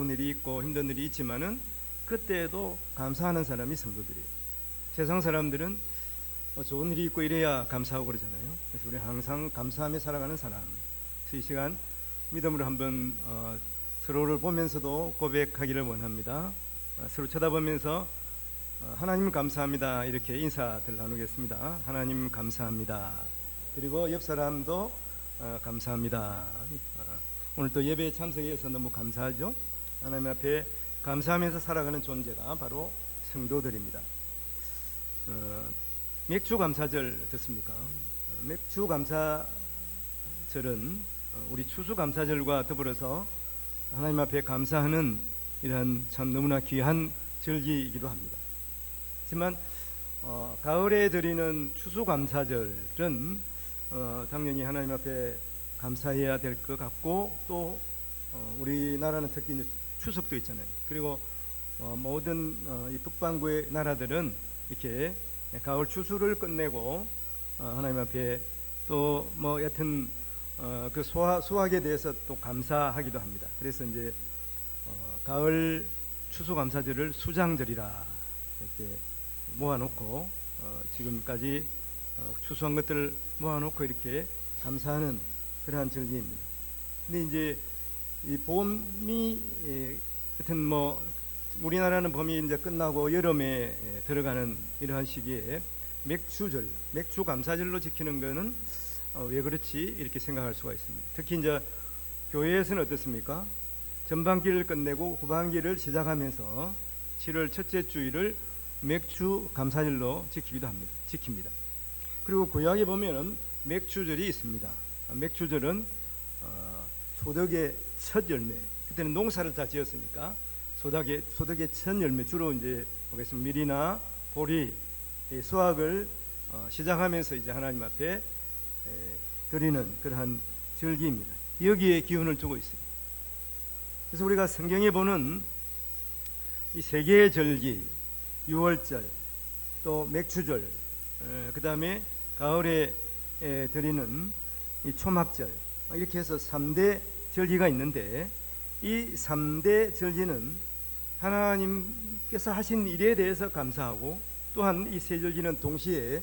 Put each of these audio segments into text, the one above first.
어려운 일이 있고 힘든 일이 있지만은 그때에도 감사하는 사람이 성도들이에요. 세상 사람들은 좋은 일이 있고 이래야 감사하고 그러잖아요. 그래서 우리 항상 감사하며 살아가는 사람. 그래서 이 시간 믿음으로 한번 서로를 보면서도 고백하기를 원합니다. 서로 쳐다보면서 하나님 감사합니다 이렇게 인사들 나누겠습니다. 하나님 감사합니다. 그리고 옆 사람도 감사합니다. 오늘 또 예배에 참석해서 너무 감사하죠. 하나님 앞에 감사하면서 살아가는 존재가 바로 성도들입니다. 맥주 감사절 듣습니까? 맥주 감사절은 우리 추수 감사절과 더불어서 하나님 앞에 감사하는 이러한 참 너무나 귀한 절기이기도 합니다. 하지만 가을에 드리는 추수 감사절은 당연히 하나님 앞에 감사해야 될 것 같고, 또 우리나라는 특히 이제 추석도 있잖아요. 그리고 모든 이 북반구의 나라들은 이렇게 가을 추수를 끝내고 하나님 앞에 또 뭐 여튼 그 수확에 대해서 또 감사하기도 합니다. 그래서 이제 가을 추수 감사절을 수장절이라 이렇게 모아놓고 지금까지 추수한 것들을 모아놓고 이렇게 감사하는 그러한 절기입니다. 근데 이제 이 봄이 하여튼 뭐 우리나라는 봄이 이제 끝나고 여름에 들어가는 이러한 시기에 맥주절, 맥주 감사절로 지키는 것은 왜 그렇지 이렇게 생각할 수가 있습니다. 특히 이제 교회에서는 어떻습니까? 전반기를 끝내고 후반기를 시작하면서 7월 첫째 주일을 맥주 감사절로 지킵니다. 그리고 구약에 보면은 맥주절이 있습니다. 맥주절은 소득의 첫 열매, 그때는 농사를 다 지었으니까 소득의 첫 열매, 주로 이제 보겠습니다. 밀이나 보리 수확을 시작하면서 이제 하나님 앞에 드리는 그러한 절기입니다. 여기에 기운을 두고 있어요. 그래서 우리가 성경에 보는 이 세 개의 절기, 유월절, 또 맥주절, 그 다음에 가을에 드리는 이 초막절, 이렇게 해서 3대 절기가 있는데, 이 3대 절기는 하나님께서 하신 일에 대해서 감사하고, 또한 이 세 절기는 동시에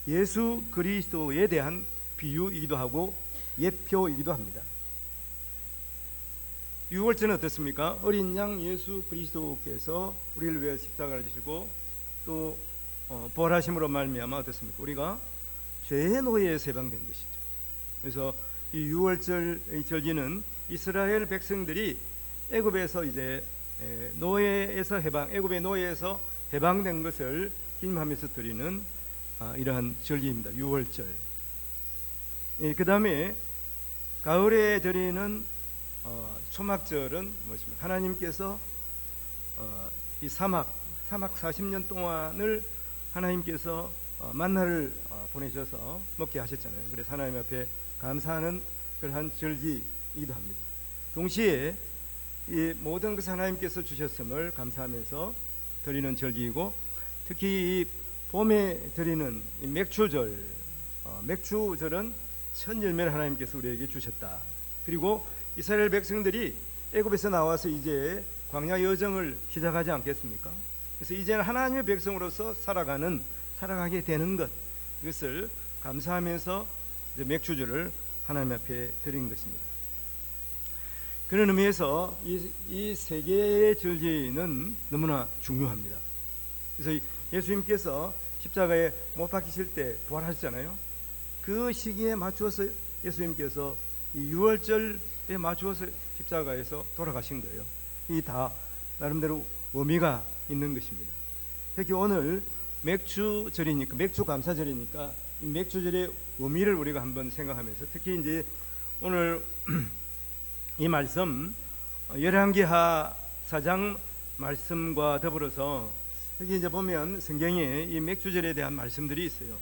예수 그리스도에 대한 비유이기도 하고 예표이기도 합니다. 유월절은 어떻습니까? 어린 양 예수 그리스도께서 우리를 위해 십자가를 지시고 또 부활하심으로 말미암아 어떻습니까? 우리가 죄의 노예에서 해방된 것이죠. 그래서 이 유월절 절기는 이스라엘 백성들이 애굽에서 이제 노예에서 애굽의 노예에서 해방된 것을 기념하면서 드리는 이러한 절기입니다. 유월절. 그 다음에 가을에 드리는 초막절은 무엇입니까? 하나님께서 이 사막 40년 동안을 하나님께서 만나를 보내셔서 먹게 하셨잖아요. 그래서 하나님 앞에 감사하는 그러한 절기이기도 합니다. 동시에 이 모든 것을 하나님께서 주셨음을 감사하면서 드리는 절기이고, 특히 이 봄에 드리는 이 맥주절, 맥주절은 첫 열매를 하나님께서 우리에게 주셨다. 그리고 이스라엘 백성들이 애굽에서 나와서 이제 광야 여정을 시작하지 않겠습니까? 그래서 이제는 하나님의 백성으로서 살아가게 되는 것, 그것을 감사하면서 이제 맥주절을 하나님 앞에 드린 것입니다. 그런 의미에서 이 세 개의 절기는 너무나 중요합니다. 그래서 예수님께서 십자가에 못 박히실 때 부활하셨잖아요. 그 시기에 맞추어서 예수님께서 이 유월절에 맞추어서 십자가에서 돌아가신 거예요. 이 다 나름대로 의미가 있는 것입니다. 특히 오늘 맥주절이니까, 맥주 감사절이니까 이 맥주절의 의미를 우리가 한번 생각하면서, 특히 이제 오늘 이 말씀 열왕기하 4장 말씀과 더불어서 특히 이제 보면 성경에 이 맥주절에 대한 말씀들이 있어요.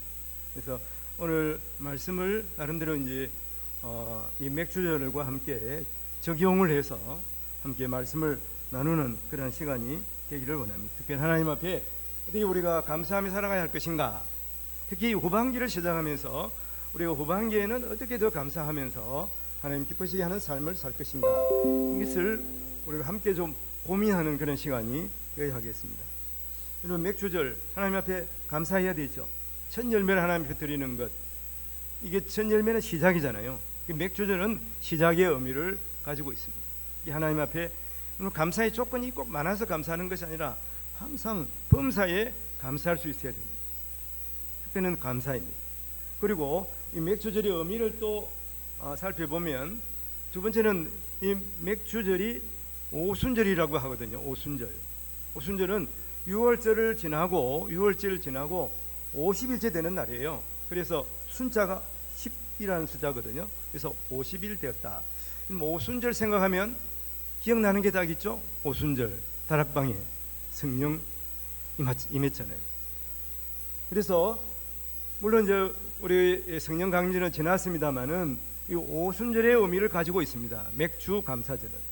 그래서 오늘 말씀을 나름대로 이제 이 맥주절과 함께 적용을 해서 함께 말씀을 나누는 그런 시간이 되기를 원합니다. 특별히 하나님 앞에 어떻게 우리가 감사하며 살아가야 할 것인가, 특히 후반기를 시작하면서 우리가 후반기에는 어떻게 더 감사하면서 하나님 기쁘시게 하는 삶을 살 것인가, 이것을 우리가 함께 좀 고민하는 그런 시간이 되어야 하겠습니다. 여러분, 맥주절 하나님 앞에 감사해야 되죠. 첫 열매를 하나님 앞에 드리는 것, 이게 첫 열매는 시작이잖아요. 맥주절은 시작의 의미를 가지고 있습니다. 이 하나님 앞에 감사의 조건이 꼭 많아서 감사하는 것이 아니라 항상 범사에 감사할 수 있어야 됩니다. 그때는 감사입니다. 그리고 이 맥주절의 의미를 또 살펴보면, 두 번째는 이 맥주절이 오순절이라고 하거든요. 오순절은 6월절을 지나고 50일째 되는 날이에요. 그래서 순자가 10이라는 숫자거든요. 그래서 50일 되었다. 오순절 생각하면 기억나는 게 딱 있죠. 오순절 다락방에 성령 임했잖아요. 그래서 물론 이제 우리 성령 강림절은 지났습니다만은 이 오순절의 의미를 가지고 있습니다. 맥주 감사절은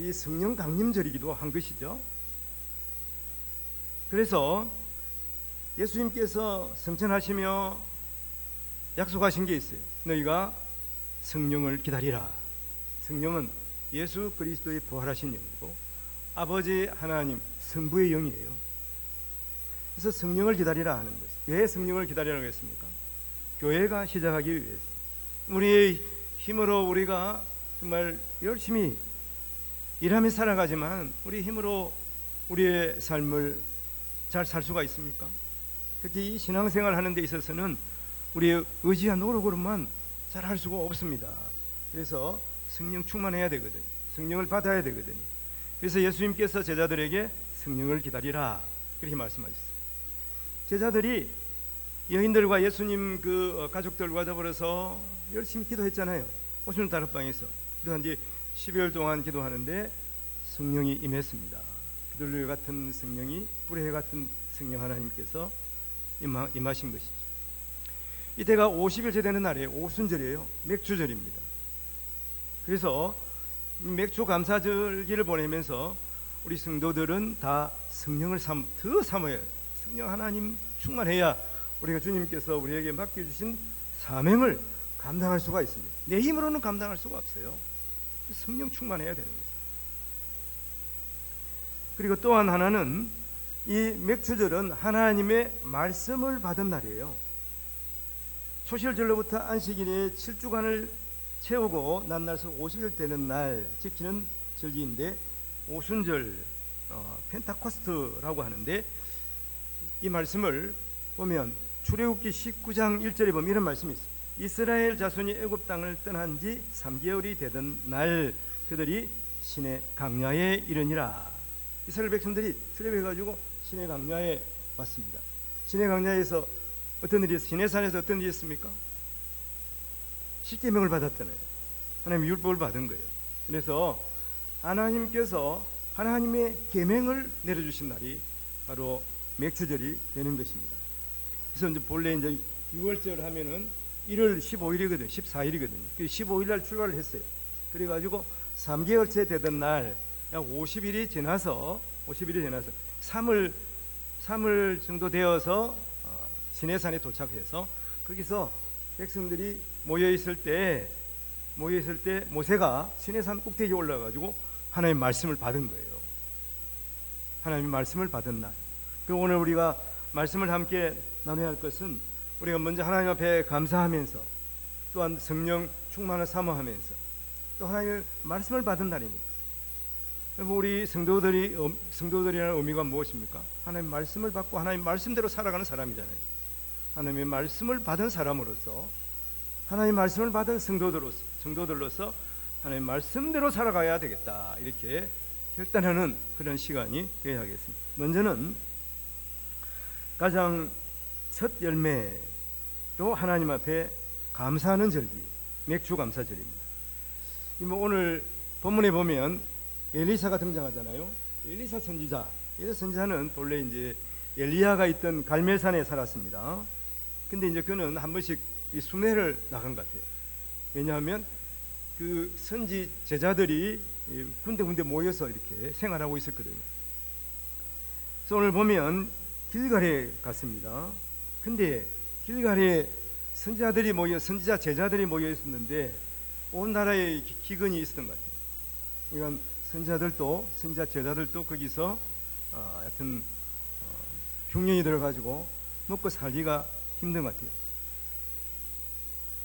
이 성령 강림절이기도 한 것이죠. 그래서 예수님께서 성천하시며 약속하신 게 있어요. 너희가 성령을 기다리라. 성령은 예수 그리스도의 부활하신 영이고 아버지 하나님 성부의 영이에요. 그래서 성령을 기다리라 하는 것이, 왜 성령을 기다리라고 했습니까? 교회가 시작하기 위해서, 우리의 힘으로 우리가 정말 열심히 일하며 살아가지만 우리 힘으로 우리의 삶을 잘 살 수가 있습니까? 특히 이 신앙생활 하는 데 있어서는 우리의 의지와 노력으로만 잘 할 수가 없습니다. 그래서 성령 충만해야 되거든요. 성령을 받아야 되거든요. 그래서 예수님께서 제자들에게 성령을 기다리라 그렇게 말씀하셨어요. 제자들이 여인들과 예수님 그 가족들과 더불어서 열심히 기도했잖아요. 오순절 다락방에서 기도한 지 12일 동안 기도하는데 성령이 임했습니다. 비둘기 같은 성령이, 불의 같은 성령 하나님께서 임하신 것이죠. 이때가 50일째 되는 날이에요. 오순절이에요. 맥주절입니다. 그래서 맥주 감사절기를 보내면서 우리 성도들은 다 성령을 더 삼아야 해요. 성령 하나님 충만해야 우리가 주님께서 우리에게 맡겨주신 사명을 감당할 수가 있습니다. 내 힘으로는 감당할 수가 없어요. 성령 충만해야 되는 거죠. 그리고 또한 하나는 이 맥주절은 하나님의 말씀을 받은 날이에요. 초실절로부터 안식일에 7주간을 채우고 난날서 50일 되는 날 지키는 절기인데, 오순절 펜타코스트라고 하는데, 이 말씀을 보면 출애굽기 19장 1절에 보면 이런 말씀이 있습니다. 이스라엘 자손이 애굽 땅을 떠난 지 3개월이 되던 날 그들이 시내 강야에 이르니라. 이스라엘 백성들이 출애굽해가지고 시내 강야에 왔습니다. 시내 강야에서 어떤 일이 있어요? 시내산에서 어떤 일이 있습니까? 십계명을 받았잖아요. 하나님의 율법을 받은 거예요. 그래서 하나님께서 하나님의 계명을 내려주신 날이 바로 맥주절이 되는 것입니다. 그래서 이제 본래 이제 6월절 하면은 1월 15일이거든요. 14일이거든요. 그 15일 날 출발을 했어요. 그래가지고 3개월째 되던 날 약 50일이 지나서 3월 정도 되어서 시내산에 도착해서 거기서 백성들이 모여 있을 때 모세가 시내산 꼭대기에 올라가지고 하나님의 말씀을 받은 거예요. 하나님의 말씀을 받은 날. 그 오늘 우리가 말씀을 함께 나눠야 할 것은, 우리가 먼저 하나님 앞에 감사하면서 또한 성령 충만을 사모하면서 또 하나님의 말씀을 받은 날입니다. 우리 성도들이라는 의미가 무엇입니까? 하나님의 말씀을 받고 하나님의 말씀대로 살아가는 사람이잖아요. 하나님의 말씀을 받은 사람으로서, 하나님의 말씀을 받은 성도들로서 하나님의 말씀대로 살아가야 되겠다, 이렇게 결단하는 그런 시간이 되어야 하겠습니다. 먼저는 가장 첫 열매로 하나님 앞에 감사하는 절기, 맥주 감사절입니다. 오늘 본문에 보면 엘리사가 등장하잖아요. 엘리사 선지자는 본래 이제 엘리야가 있던 갈멜산에 살았습니다. 근데 이제 그는 한 번씩 이 순회를 나간 것 같아요. 왜냐하면 그 선지 제자들이 군데 모여서 이렇게 생활하고 있었거든요. 그래서 오늘 보면 길갈에 갔습니다. 근데 길갈에 선지자 제자들이 모여 있었는데 온 나라에 기근이 있었던 것 같아요. 이건 선자들도 선자 제자들도 거기서 하여튼 흉년이 들어가지고 먹고 살기가 힘든 것 같아요.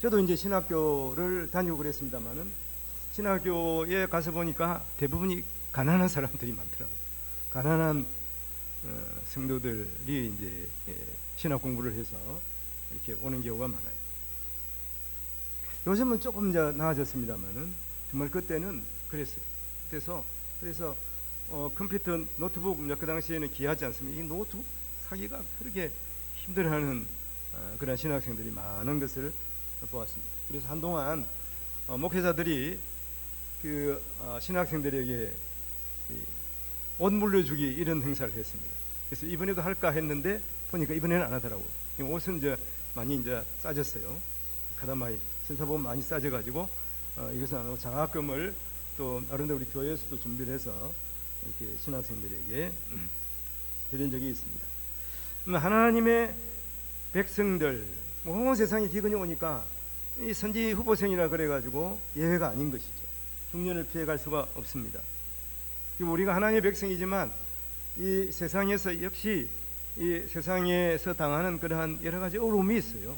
저도 이제 신학교를 다니고 그랬습니다만은 신학교에 가서 보니까 대부분이 가난한 사람들이 많더라고요. 가난한 성도들이 이제 신학 공부를 해서 이렇게 오는 경우가 많아요. 요즘은 조금 이제 나아졌습니다만은 정말 그때는 그랬어요. 그래서 컴퓨터 노트북 그 당시에는 귀하지 않습니까? 이 노트북 사기가 그렇게 힘들어하는 그런 신학생들이 많은 것을 보았습니다. 그래서 한동안 목회자들이 그 신학생들에게 옷 물려주기 이런 행사를 했습니다. 그래서 이번에도 할까 했는데 보니까 이번에는 안 하더라고요. 옷은 이제 많이 이제 싸졌어요. 카다마이 신사복음 많이 싸져가지고 이것은 안 하고 장학금을 또 아름다운 우리 교회에서도 준비를 해서 이렇게 신학생들에게 드린 적이 있습니다. 하나님의 백성들, 온 세상에 기근이 오니까 이 선지 후보생이라 그래가지고 예외가 아닌 것이죠. 흉년을 피해갈 수가 없습니다. 우리가 하나님의 백성이지만 이 세상에서 역시 이 세상에서 당하는 그러한 여러 가지 어려움이 있어요.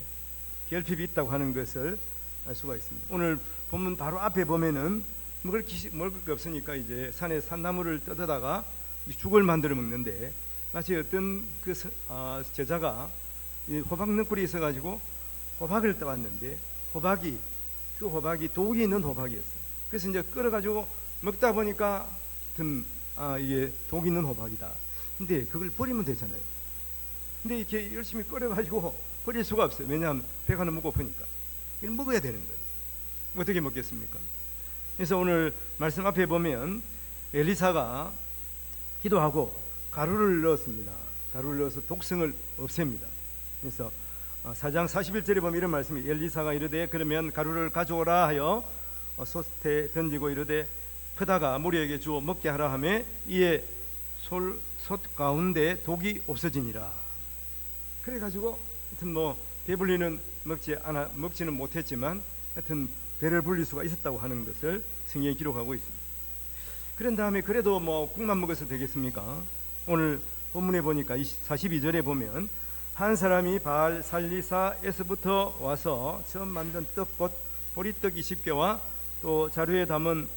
결핍이 있다고 하는 것을 알 수가 있습니다. 오늘 본문 바로 앞에 보면은 먹을 게 없으니까 이제 산에 산나물을 뜯어다가 죽을 만들어 먹는데, 마치 어떤 그 제자가 호박 능굴이 있어가지고 호박을 떠왔는데 그 호박이 독이 있는 호박이었어요. 그래서 이제 끓여가지고 먹다 보니까 이게 독이 있는 호박이다. 근데 그걸 버리면 되잖아요. 근데 이렇게 열심히 끓여가지고 버릴 수가 없어요. 왜냐하면 배가 너무 고프니까. 이걸 먹어야 되는 거예요. 어떻게 먹겠습니까? 그래서 오늘 말씀 앞에 보면 엘리사가 기도하고 가루를 넣었습니다. 가루를 넣어서 독성을 없앱니다. 그래서 4장 41절에 보면 이런 말씀이, 엘리사가 이르되 그러면 가루를 가져오라 하여 솥에 던지고 이르되 크다가 무리에게 주어 먹게 하라 하매 이에 솥 가운데 독이 없어지니라. 그래가지고 하여튼 배불리는 먹지는 못했지만 하여튼 배를 불릴 수가 있었다고 하는 것을 성경에 기록하고 있습니다. 그런 다음에 그래도 국만 먹어서 되겠습니까? 오늘 본문에 보니까 42절에 보면 한 사람이 바알 살리사에서부터 와서 처음 만든 떡 곧 보리떡 20개와 또 자루에 담은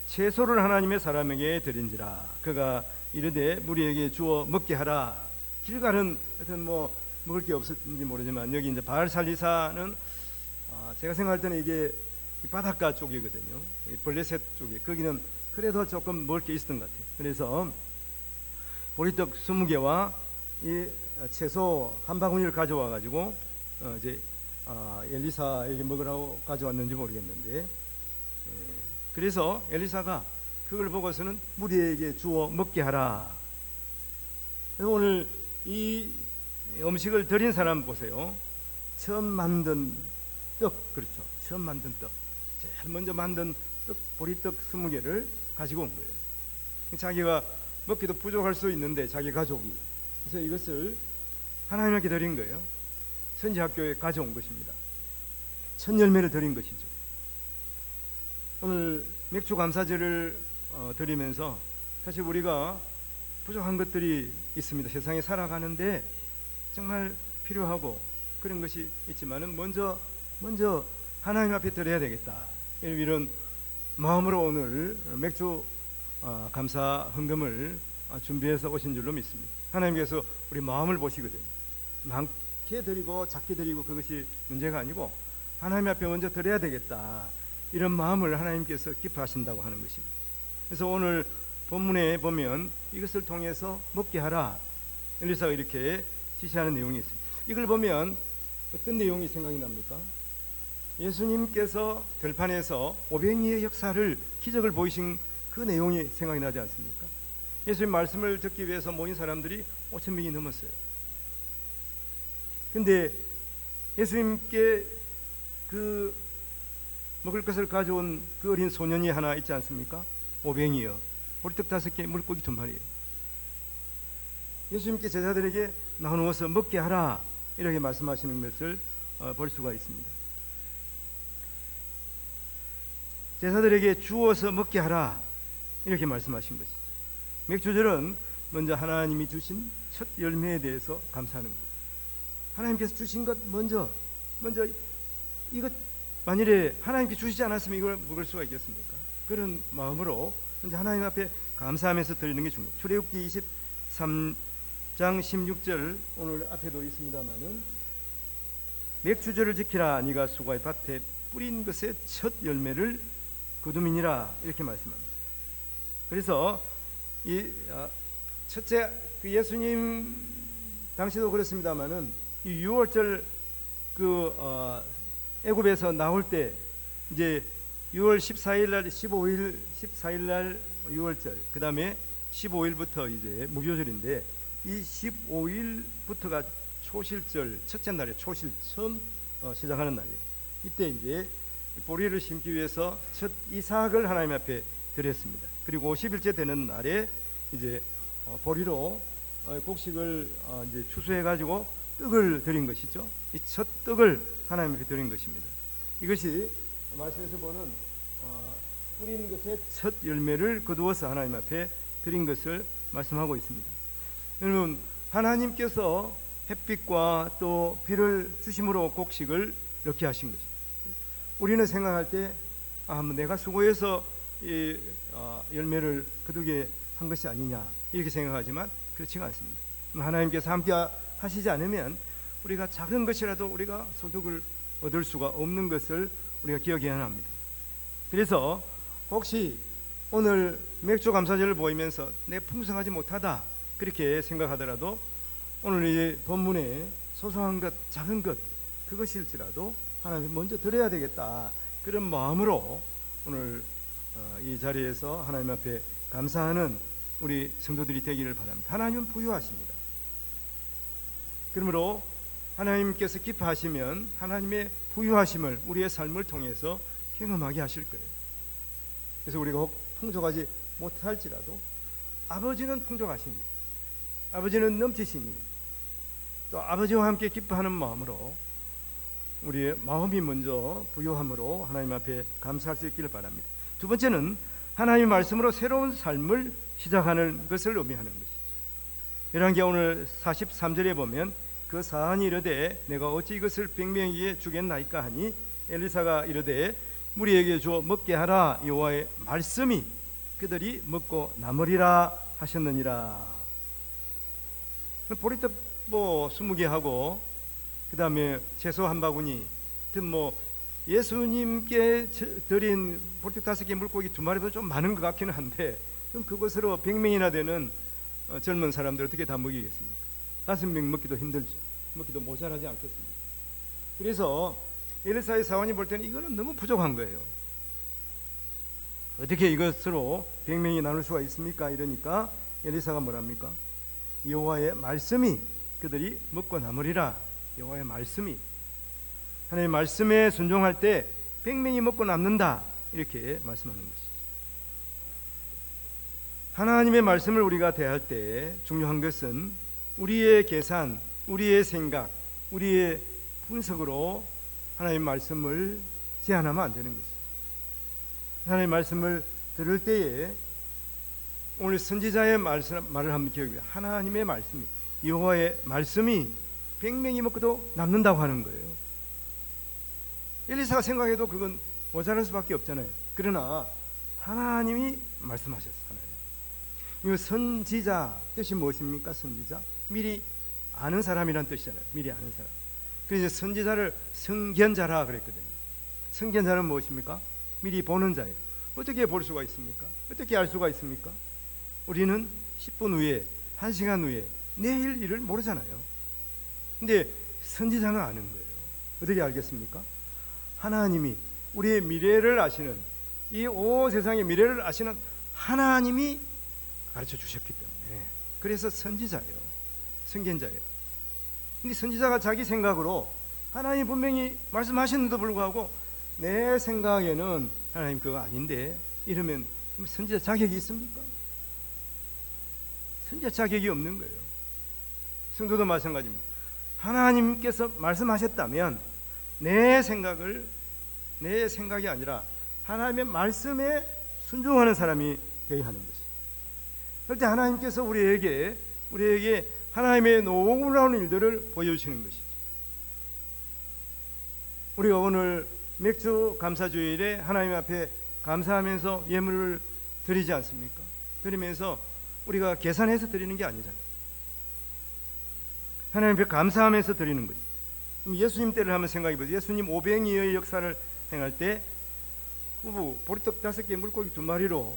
채소를 하나님의 사람에게 드린지라. 그가 이르되 무리에게 주어 먹게 하라. 길갈은 하여튼 먹을 게 없었는지 모르지만 여기 이제 바알 살리사는 제가 생각할 때는 이게 바닷가 쪽이거든요. 블레셋 쪽에. 거기는 그래도 조금 먹을 게 있었던 것 같아요. 그래서 보리떡 20개와 이 채소 한 바구니를 가져와 가지고 이제 엘리사에게 먹으라고 가져왔는지 모르겠는데, 그래서 엘리사가 그걸 보고서는 무리에게 주어 먹게 하라. 그래서 오늘 이 음식을 드린 사람 보세요. 처음 만든 떡, 그렇죠. 처음 만든 떡, 제일 먼저 만든 떡, 보리떡 20개를 가지고 온 거예요. 자기가 먹기도 부족할 수 있는데 자기 가족이, 그래서 이것을 하나님께 드린 거예요. 선지학교에 가져온 것입니다. 첫 열매를 드린 것이죠. 오늘 맥주 감사제를 드리면서 사실 우리가 부족한 것들이 있습니다. 세상에 살아가는데 정말 필요하고 그런 것이 있지만은 먼저 하나님 앞에 드려야 되겠다, 이런 마음으로 오늘 맥주 감사 헌금을 준비해서 오신 줄로 믿습니다. 하나님께서 우리 마음을 보시거든요. 많게 드리고 작게 드리고 그것이 문제가 아니고 하나님 앞에 먼저 드려야 되겠다, 이런 마음을 하나님께서 기뻐하신다고 하는 것입니다. 그래서 오늘 본문에 보면 이것을 통해서 먹게 하라, 엘리사가 이렇게 지시하는 내용이 있습니다. 이걸 보면 어떤 내용이 생각이 납니까? 예수님께서 들판에서 오병이의 역사를, 기적을 보이신 그 내용이 생각이 나지 않습니까? 예수님 말씀을 듣기 위해서 모인 사람들이 5,000명이 넘었어요. 근데 예수님께 그 먹을 것을 가져온 그 어린 소년이 하나 있지 않습니까? 오병이요, 보리떡 5개, 물고기 2마리예요. 예수님께 제자들에게 나누어서 먹게 하라, 이렇게 말씀하시는 것을 볼 수가 있습니다. 제사들에게 주어서 먹게 하라 이렇게 말씀하신 것이죠. 맥주절은 먼저 하나님이 주신 첫 열매에 대해서 감사하는 것. 하나님께서 주신 것 먼저 이것 만일에 하나님께 주시지 않았으면 이걸 먹을 수가 있겠습니까? 그런 마음으로 먼저 하나님 앞에 감사하면서 드리는 게 중요해요. 출애굽기 23장 16절 오늘 앞에도 있습니다마는 맥주절을 지키라. 네가 수고의 밭에 뿌린 것의 첫 열매를 거두미니라 이렇게 말씀합니다. 그래서 이 첫째 그 예수님 당시도 그렇습니다마는 이 유월절 애굽에서 나올 때 이제 6월 14일 날 15일 14일 날 유월절, 그다음에 15일부터 이제 무교절인데 이 15일부터가 초실절 첫째 날에 초실 처음 시작하는 날이에요. 이때 이제 보리를 심기 위해서 첫 이삭을 하나님 앞에 드렸습니다. 그리고 50일째 되는 날에 이제 보리로 곡식을 이제 추수해 가지고 떡을 드린 것이죠. 이 첫 떡을 하나님 앞에 드린 것입니다. 이것이 말씀에서 보는 뿌린 것의 첫 열매를 거두어서 하나님 앞에 드린 것을 말씀하고 있습니다. 여러분, 하나님께서 햇빛과 또 비를 주심으로 곡식을 넣게 하신 것입니다. 우리는 생각할 때 내가 수고해서 이 열매를 거두게 한 것이 아니냐 이렇게 생각하지만 그렇지가 않습니다. 하나님께서 함께 하시지 않으면 우리가 작은 것이라도 우리가 소득을 얻을 수가 없는 것을 우리가 기억해야 합니다. 그래서 혹시 오늘 맥주 감사절을 보이면서 내 풍성하지 못하다 그렇게 생각하더라도 오늘 이 본문에 소소한 것, 작은 것 그것일지라도 하나님 먼저 드려야 되겠다 그런 마음으로 오늘 이 자리에서 하나님 앞에 감사하는 우리 성도들이 되기를 바랍니다. 하나님은 부유하십니다. 그러므로 하나님께서 기뻐하시면 하나님의 부유하심을 우리의 삶을 통해서 경험하게 하실 거예요. 그래서 우리가 혹 풍족하지 못할지라도 아버지는 풍족하시니, 아버지는 넘치시니, 또 아버지와 함께 기뻐하는 마음으로 우리의 마음이 먼저 부유함으로 하나님 앞에 감사할 수 있기를 바랍니다. 두 번째는 하나님의 말씀으로 새로운 삶을 시작하는 것을 의미하는 것이죠. 열왕기하 오늘 43절에 보면 그 사한이 이르되 내가 어찌 이것을 100명에게 주겠나이까 하니 엘리사가 이르되 무리에게 주어 먹게 하라. 여호와의 말씀이 그들이 먹고 남으리라 하셨느니라. 보리떡 20개 하고 그 다음에 채소 한 바구니, 예수님께 드린 보리떡 5개, 물고기 2마리보다 좀 많은 것 같기는 한데 그럼 그것으로 100명이나 되는 젊은 사람들 어떻게 다 먹이겠습니까? 5명 먹기도 힘들죠. 먹기도 모자라지 않겠습니까? 그래서 엘리사의 사원이 볼 때는 이거는 너무 부족한 거예요. 어떻게 이것으로 100명이 나눌 수가 있습니까? 이러니까 엘리사가 뭐랍니까? 여호와의 말씀이 그들이 먹고 남으리라. 여호와의 말씀이, 하나님의 말씀에 순종할 때 100명이 먹고 남는다 이렇게 말씀하는 것이죠. 하나님의 말씀을 우리가 대할 때 중요한 것은 우리의 계산, 우리의 생각, 우리의 분석으로 하나님의 말씀을 제한하면 안 되는 것이죠. 하나님의 말씀을 들을 때에 오늘 선지자의 말을 한번 기억해요. 하나님의 말씀이, 여호와의 말씀이 100명이 먹고도 남는다고 하는 거예요. 엘리사가 생각해도 그건 모자랄 수밖에 없잖아요. 그러나 하나님이 말씀하셨어요. 하나님. 이 선지자 뜻이 무엇입니까? 선지자, 미리 아는 사람이란 뜻이잖아요. 미리 아는 사람. 그래서 선지자를 선견자라 그랬거든요. 선견자는 무엇입니까? 미리 보는 자예요. 어떻게 볼 수가 있습니까? 어떻게 알 수가 있습니까? 우리는 10분 후에, 1시간 후에 내일 일을 모르잖아요. 근데 선지자는 아는 거예요. 어떻게 알겠습니까? 하나님이 우리의 미래를 아시는, 이 온 세상의 미래를 아시는 하나님이 가르쳐 주셨기 때문에, 그래서 선지자예요. 선견자예요. 근데 선지자가 자기 생각으로 하나님 분명히 말씀하셨는데도 불구하고 내 생각에는 하나님 그거 아닌데 이러면 선지자 자격이 있습니까? 선지자 자격이 없는 거예요. 성도도 마찬가지입니다. 하나님께서 말씀하셨다면 내 생각이 아니라 하나님의 말씀에 순종하는 사람이 되어야 하는 것이죠. 그럴 때 하나님께서 우리에게 하나님의 놀라운 일들을 보여주시는 것이죠. 우리가 오늘 맥주 감사주일에 하나님 앞에 감사하면서 예물을 드리지 않습니까? 드리면서 우리가 계산해서 드리는 게 아니잖아요. 하나님 앞에 감사하면서 드리는 것이죠. 예수님 때를 한번 생각해 보세요. 예수님 오병이어의 역사를 행할 때 보리떡 5개 물고기 2마리로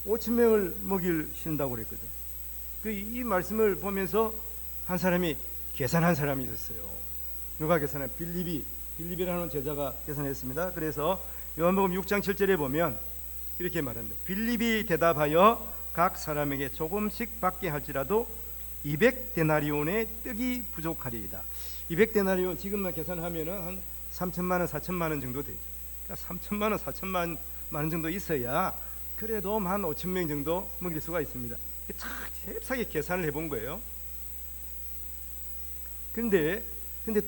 5,000명을 먹이신다고 그랬거든. 이 말씀을 보면서 한 사람이 계산한 사람이 있었어요. 누가 계산한? 빌립이라는 제자가 계산했습니다. 그래서 요한복음 6장 7절에 보면 이렇게 말합니다. 빌립이 대답하여 각 사람에게 조금씩 받게 할지라도 200데나리온의 떡이 부족하리이다. 200데나리온 지금만 계산하면은 한 3천만 원, 4천만 원 정도 되죠. 그러니까 3천만 원, 4천만 원 정도 있어야 그래도 한 5천 명 정도 먹일 수가 있습니다. 참 잽싸게 계산을 해본 거예요. 근데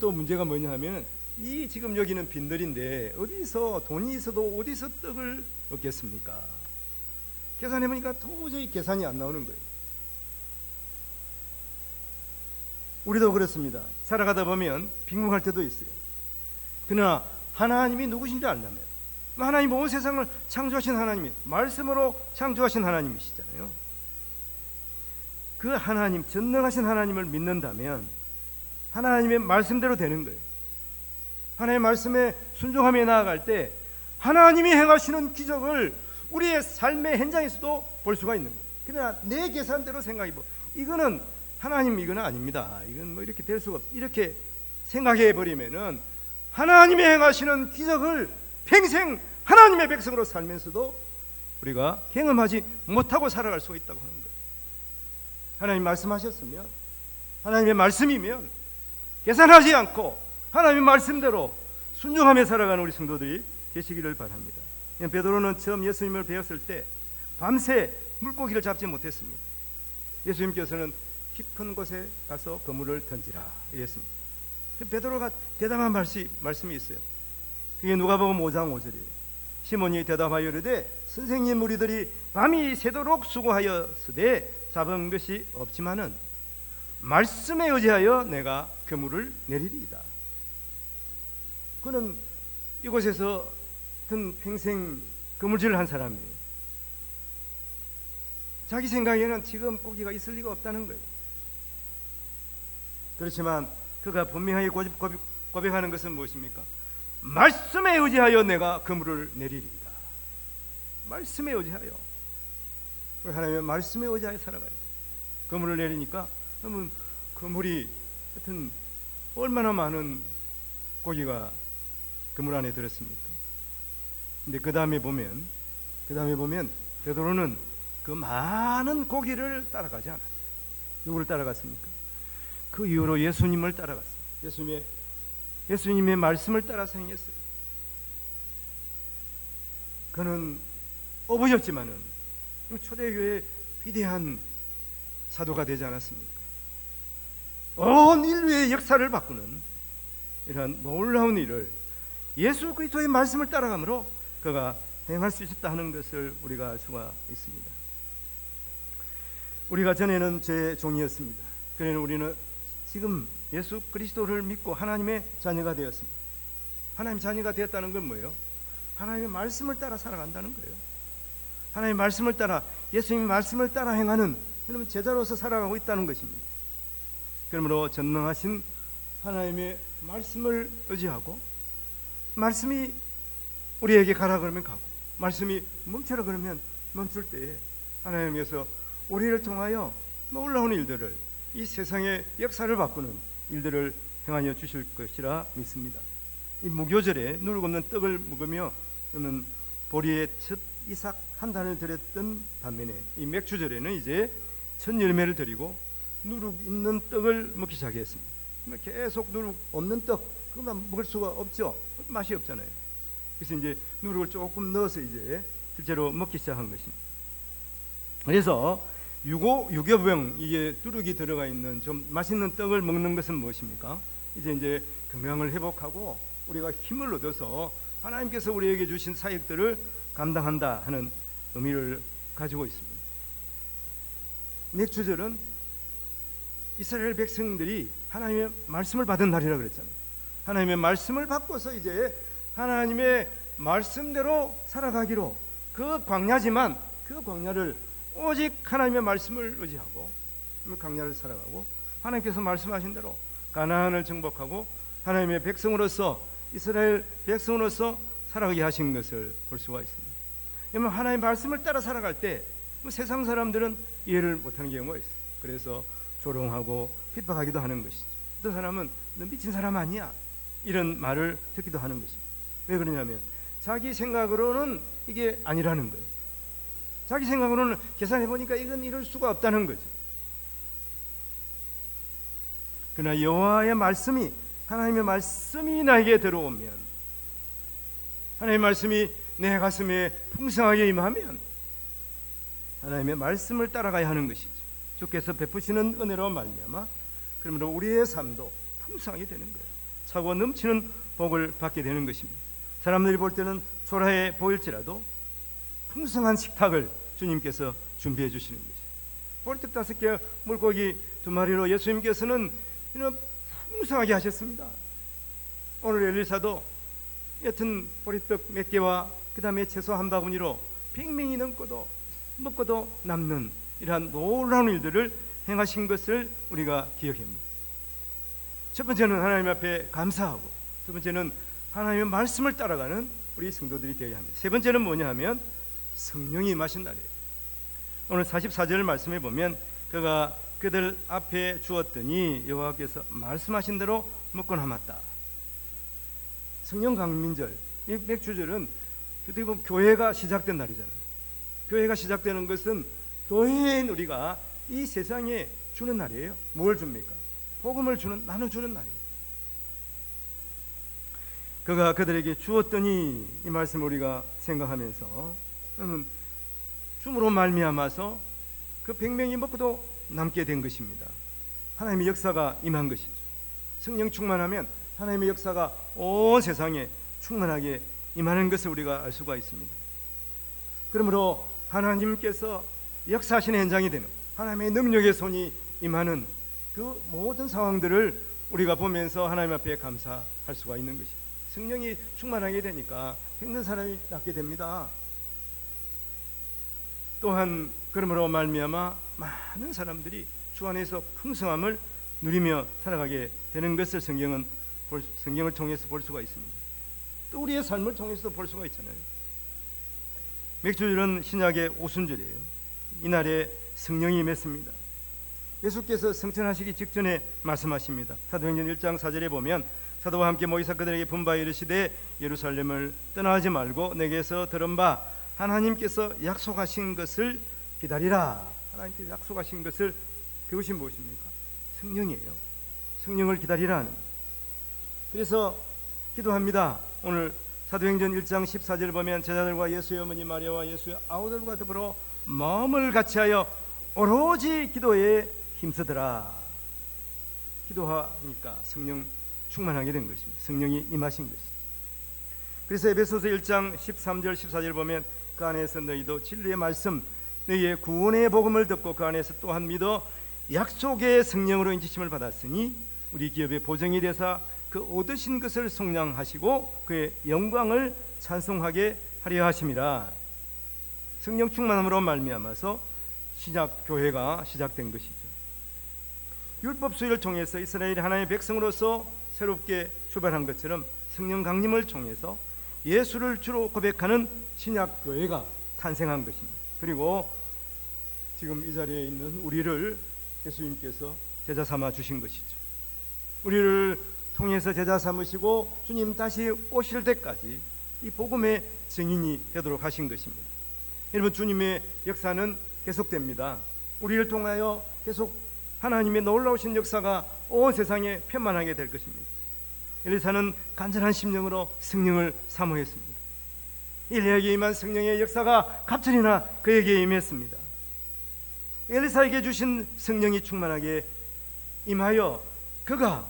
또 문제가 뭐냐 하면 이 지금 여기는 빈들인데 어디서 돈이 있어도 어디서 떡을 얻겠습니까? 계산해 보니까 도저히 계산이 안 나오는 거예요. 우리도 그렇습니다. 살아가다 보면 빈궁할 때도 있어요. 그러나 하나님이 누구신 줄 안다면, 하나님 온 세상을 창조하신 하나님이 말씀으로 창조하신 하나님이시잖아요. 그 하나님, 전능하신 하나님을 믿는다면 하나님의 말씀대로 되는 거예요. 하나님의 말씀에 순종하며 나아갈 때 하나님이 행하시는 기적을 우리의 삶의 현장에서도 볼 수가 있는 거예요. 그러나 내 계산대로 생각해보, 이거는 하나님, 이거는 아닙니다. 이건 뭐 이렇게 될 수가 없어. 이렇게 생각해 버리면은 하나님이 행하시는 기적을 평생 하나님의 백성으로 살면서도 우리가 경험하지 못하고 살아갈 수가 있다고 하는 거예요. 하나님 말씀하셨으면, 하나님의 말씀이면 계산하지 않고 하나님의 말씀대로 순종하며 살아가는 우리 성도들이 되시기를 바랍니다. 베드로는 처음 예수님을 배웠을 때 밤새 물고기를 잡지 못했습니다. 예수님께서는 깊은 곳에 가서 그물을 던지라 이랬습니다. 베드로가 대담한 말씀이 있어요. 그게 누가복음 5장 5절이에요. 시몬이 대답하여 이르되 선생님, 우리들이 밤이 새도록 수고하였으되 잡은 것이 없지만은 말씀에 의지하여 내가 그물을 내리리이다. 그는 이곳에서 평생 그물질을 한 사람이에요. 자기 생각에는 지금 고기가 있을 리가 없다는 거예요. 그렇지만 그가 분명하게 고백하는 것은 무엇입니까? 말씀에 의지하여 내가 그물을 내리리이다. 말씀에 의지하여, 우리 하나님의 말씀에 의지하여 살아가요. 그물을 내리니까 그러면 그물이 하여튼 얼마나 많은 고기가 그물 안에 들었습니까? 근데 그 다음에 보면 베드로는 그 많은 고기를 따라가지 않았어요. 누구를 따라갔습니까? 그 이후로 예수님을 따라갔어요. 예수님의 말씀을 따라서 행했어요. 그는 어부였지만은 초대교회의 위대한 사도가 되지 않았습니까? 온 인류의 역사를 바꾸는 이러한 놀라운 일을 예수 그리스도의 말씀을 따라가므로 그가 행할 수 있었다 하는 것을 우리가 알 수가 있습니다. 우리가 전에는 죄의 종이었습니다. 그러나 우리는 지금 예수 그리스도를 믿고 하나님의 자녀가 되었습니다. 하나님의 자녀가 되었다는 건 뭐예요? 하나님의 말씀을 따라 살아간다는 거예요. 하나님의 말씀을 따라, 예수님의 말씀을 따라 행하는, 그러면 제자로서 살아가고 있다는 것입니다. 그러므로 전능하신 하나님의 말씀을 의지하고, 말씀이 우리에게 가라 그러면 가고, 말씀이 멈춰라 그러면 멈출 때에 하나님께서 우리를 통하여 놀라운 일들을, 이 세상의 역사를 바꾸는 일들을 행하여 주실 것이라 믿습니다. 이 무교절에 누룩 없는 떡을 먹으며 저는 보리의 첫 이삭 한 단을 드렸던 반면에 이 맥주절에는 이제 첫 열매를 드리고 누룩 있는 떡을 먹기 시작했습니다. 계속 누룩 없는 떡, 그것만 먹을 수가 없죠. 맛이 없잖아요. 그래서 이제 누룩을 조금 넣어서 이제 실제로 먹기 시작한 것입니다. 그래서 유교병, 이게 누룩이 들어가 있는 좀 맛있는 떡을 먹는 것은 무엇입니까? 이제 건강을 회복하고 우리가 힘을 얻어서 하나님께서 우리에게 주신 사역들을 감당한다 하는 의미를 가지고 있습니다. 맥주절은 이스라엘 백성들이 하나님의 말씀을 받은 날이라 그랬잖아요. 하나님의 말씀을 받고서 이제 하나님의 말씀대로 살아가기로, 그 광야지만 그 광야를 오직 하나님의 말씀을 의지하고 광야를 살아가고, 하나님께서 말씀하신 대로 가나안을 정복하고 하나님의 백성으로서, 이스라엘 백성으로서 살아가게 하신 것을 볼 수가 있습니다. 그러면 하나님의 말씀을 따라 살아갈 때 세상 사람들은 이해를 못하는 경우가 있어요. 그래서 조롱하고 핍박하기도 하는 것이죠. 어떤 사람은 너 미친 사람 아니야, 이런 말을 듣기도 하는 것입니다. 왜 그러냐면 자기 생각으로는 이게 아니라는 거예요. 자기 생각으로는 계산해 보니까 이건 이럴 수가 없다는 거죠. 그러나 여호와의 말씀이, 하나님의 말씀이 나에게 들어오면, 하나님의 말씀이 내 가슴에 풍성하게 임하면 하나님의 말씀을 따라가야 하는 것이죠. 주께서 베푸시는 은혜로 말미암아 그러므로 우리의 삶도 풍성하게 되는 거예요. 차고 넘치는 복을 받게 되는 것입니다. 사람들이 볼 때는 초라해 보일지라도 풍성한 식탁을 주님께서 준비해 주시는 것이죠. 보리떡 5개, 물고기 2마리로 예수님께서는 이런 풍성하게 하셨습니다. 오늘 엘리사도 옅은 보리떡 몇 개와 그 다음에 채소 한 바구니로 100명이 넘고도 먹고도 남는 이러한 놀라운 일들을 행하신 것을 우리가 기억합니다. 첫 번째는 하나님 앞에 감사하고, 두 번째는 하나님의 말씀을 따라가는 우리 성도들이 되어야 합니다. 세 번째는 뭐냐 하면 성령이 임하신 날이에요. 오늘 44절 말씀에 보면 그가 그들 앞에 주었더니 여호와께서 말씀하신 대로 먹고 남았다. 성령 강림절, 이 맥주절은 어떻게 보면 교회가 시작된 날이잖아요. 교회가 시작되는 것은 교회인 우리가 이 세상에 주는 날이에요. 뭘 줍니까? 복음을 나눠주는 날이에요. 그가 그들에게 주었더니, 이 말씀을 우리가 생각하면서 줌으로 말미암아서 그 100명이 먹고도 남게 된 것입니다. 하나님의 역사가 임한 것이죠. 성령 충만하면 하나님의 역사가 온 세상에 충만하게 임하는 것을 우리가 알 수가 있습니다. 그러므로 하나님께서 역사하시는 현장이 되는, 하나님의 능력의 손이 임하는 그 모든 상황들을 우리가 보면서 하나님 앞에 감사할 수가 있는 것이죠. 성령이 충만하게 되니까 힘든 사람이 낫게 됩니다. 또한 그러므로 말미암아 많은 사람들이 주 안에서 풍성함을 누리며 살아가게 되는 것을 성경을 통해서 볼 수가 있습니다. 또 우리의 삶을 통해서도 볼 수가 있잖아요. 맥주절은 신약의 오순절이에요. 이날에 성령이 임했습니다. 예수께서 승천하시기 직전에 말씀하십니다. 사도행전 1장 4절에 보면 사도와 함께 모이사 그들에게 분바에 이르시되 예루살렘을 떠나지 말고 내게서 들은 바 하나님께서 약속하신 것을 기다리라. 하나님께서 약속하신 것을, 그것이 무엇입니까? 성령이에요. 성령을 기다리라. 그래서 기도합니다. 오늘 사도행전 1장 14절 보면 제자들과 예수의 어머니 마리아와 예수의 아우들과 더불어 마음을 같이하여 오로지 기도에 힘쓰더라. 기도하니까 성령 충만하게 된 것입니다. 성령이 임하신 것이죠. 그래서 에베소서 1장 13절 14절 보면 그 안에서 너희도 진리의 말씀, 너희의 구원의 복음을 듣고 그 안에서 또한 믿어 약속의 성령으로 인치심을 받았으니 우리 기업의 보정이 되사 그 얻으신 것을 속량하시고 그의 영광을 찬송하게 하려 하심이라. 성령 충만함으로 말미암아서 신약 교회가 시작된 것이죠. 율법 수요를 통해서 이스라엘이 하나님의 백성으로서 새롭게 출발한 것처럼 성령 강림을 통해서 예수를 주로 고백하는 신약 교회가 탄생한 것입니다. 그리고 지금 이 자리에 있는 우리를 예수님께서 제자 삼아 주신 것이죠. 우리를 통해서 제자 삼으시고 주님 다시 오실 때까지 이 복음의 증인이 되도록 하신 것입니다. 여러분, 주님의 역사는 계속됩니다. 우리를 통하여 계속 하나님의 놀라우신 역사가 온 세상에 편만하게 될 것입니다. 엘리사는 간절한 심령으로 성령을 사모했습니다. 엘리야에게 임한 성령의 역사가 갑절이나 그에게 임했습니다. 엘리사에게 주신 성령이 충만하게 임하여 그가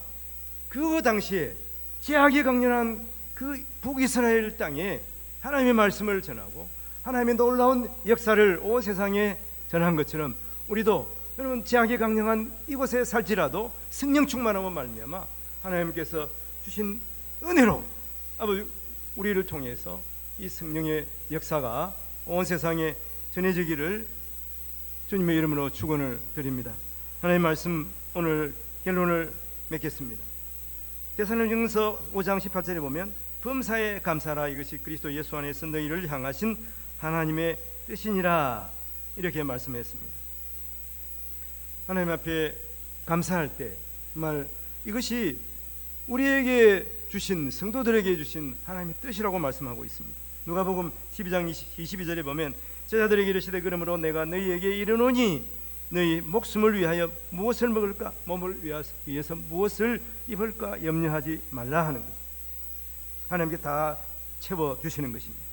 그 당시에 제약이 강렬한 그 북이스라엘 땅에 하나님의 말씀을 전하고 하나님의 놀라운 역사를 온 세상에 전한 것처럼 우리도 여러분 제약이 강력한 이곳에 살지라도 성령 충만함을 말미암아 하나님께서 주신 은혜로 아버지 우리를 통해서 이 성령의 역사가 온 세상에 전해지기를 주님의 이름으로 축원을 드립니다. 하나님 말씀 오늘 결론을 맺겠습니다. 데살로니가서 5장 18절에 보면 범사에 감사하라, 이것이 그리스도 예수 안에서 너희를 향하신 하나님의 뜻이니라, 이렇게 말씀했습니다. 하나님 앞에 감사할 때 정말 이것이 우리에게 주신, 성도들에게 주신 하나님의 뜻이라고 말씀하고 있습니다. 누가복음 12장 22절에 보면 제자들에게 이르시되 그러므로 내가 너희에게 이르노니 너희 목숨을 위하여 무엇을 먹을까, 몸을 위해서 무엇을 입을까 염려하지 말라 하는 것. 하나님께 다 채워주시는 것입니다.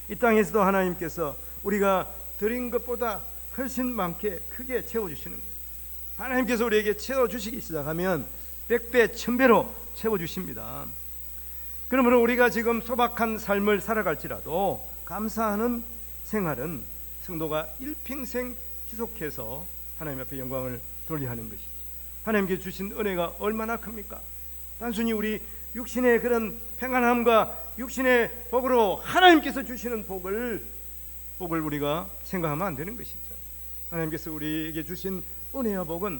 이 땅에서도 하나님께서 우리가 드린 것보다 훨씬 많게 크게 채워주시는 것. 하나님께서 우리에게 채워주시기 시작하면 100배 1000배로 채워주십니다. 그러므로 우리가 지금 소박한 삶을 살아갈지라도 감사하는 생활은 성도가 일평생 지속해서 하나님 앞에 영광을 돌려야 하는 것이죠. 하나님께 주신 은혜가 얼마나 큽니까? 단순히 우리 육신의 그런 평안함과 육신의 복으로 하나님께서 주시는 복을 우리가 생각하면 안 되는 것이죠. 하나님께서 우리에게 주신 은혜와 복은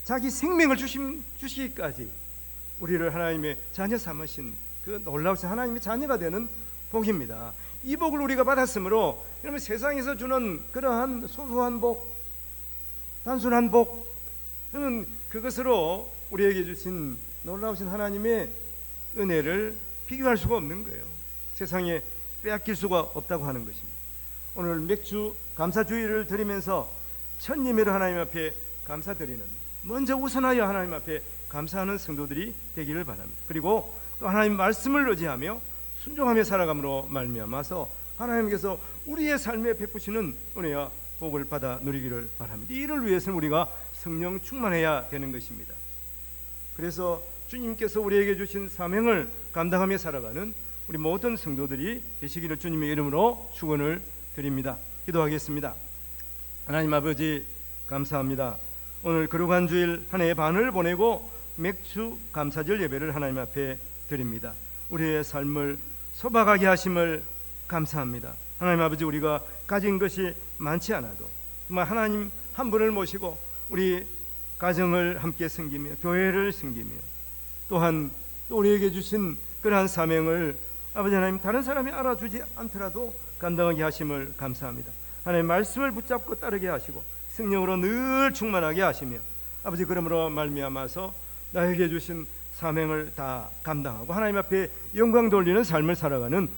자기 생명을 주시기까지 우리를 하나님의 자녀 삼으신 그 놀라우신 하나님의 자녀가 되는 복입니다. 이 복을 우리가 받았으므로 여러분 세상에서 주는 그러한 소소한 복, 단순한 복, 여러분 그것으로 우리에게 주신 놀라우신 하나님의 은혜를 비교할 수가 없는 거예요. 세상에 빼앗길 수가 없다고 하는 것입니다. 오늘 맥주 감사주의를 드리면서 첫 예매로 하나님 앞에 감사드리는, 먼저 우선하여 하나님 앞에 감사하는 성도들이 되기를 바랍니다. 그리고 또 하나님 말씀을 의지하며 순종하며 살아감으로 말미암아서 하나님께서 우리의 삶에 베푸시는 은혜와 복을 받아 누리기를 바랍니다. 이를 위해서는 우리가 성령 충만해야 되는 것입니다. 그래서 주님께서 우리에게 주신 사명을 감당하며 살아가는 우리 모든 성도들이 되시기를 주님의 이름으로 축원을 드립니다. 기도하겠습니다. 하나님 아버지 감사합니다. 오늘 거룩한 주일 한 해의 반을 보내고 맥주 감사절 예배를 하나님 앞에 드립니다. 우리의 삶을 소박하게 하심을 감사합니다. 하나님 아버지 우리가 가진 것이 많지 않아도 정말 하나님 한 분을 모시고 우리 가정을 함께 섬기며 교회를 섬기며 또한 또 우리에게 주신 그러한 사명을 아버지 하나님 다른 사람이 알아주지 않더라도 감당하게 하심을 감사합니다. 하나님 말씀을 붙잡고 따르게 하시고 성령으로 늘 충만하게 하시며 아버지 그러므로 말미암아서 나에게 주신 사명을 다 감당하고 하나님 앞에 영광 돌리는 삶을 살아가는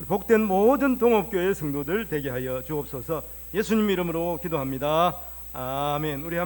복된 모든 동업교회 성도들 되게 하여 주옵소서. 예수님 이름으로 기도합니다. 아멘. 우리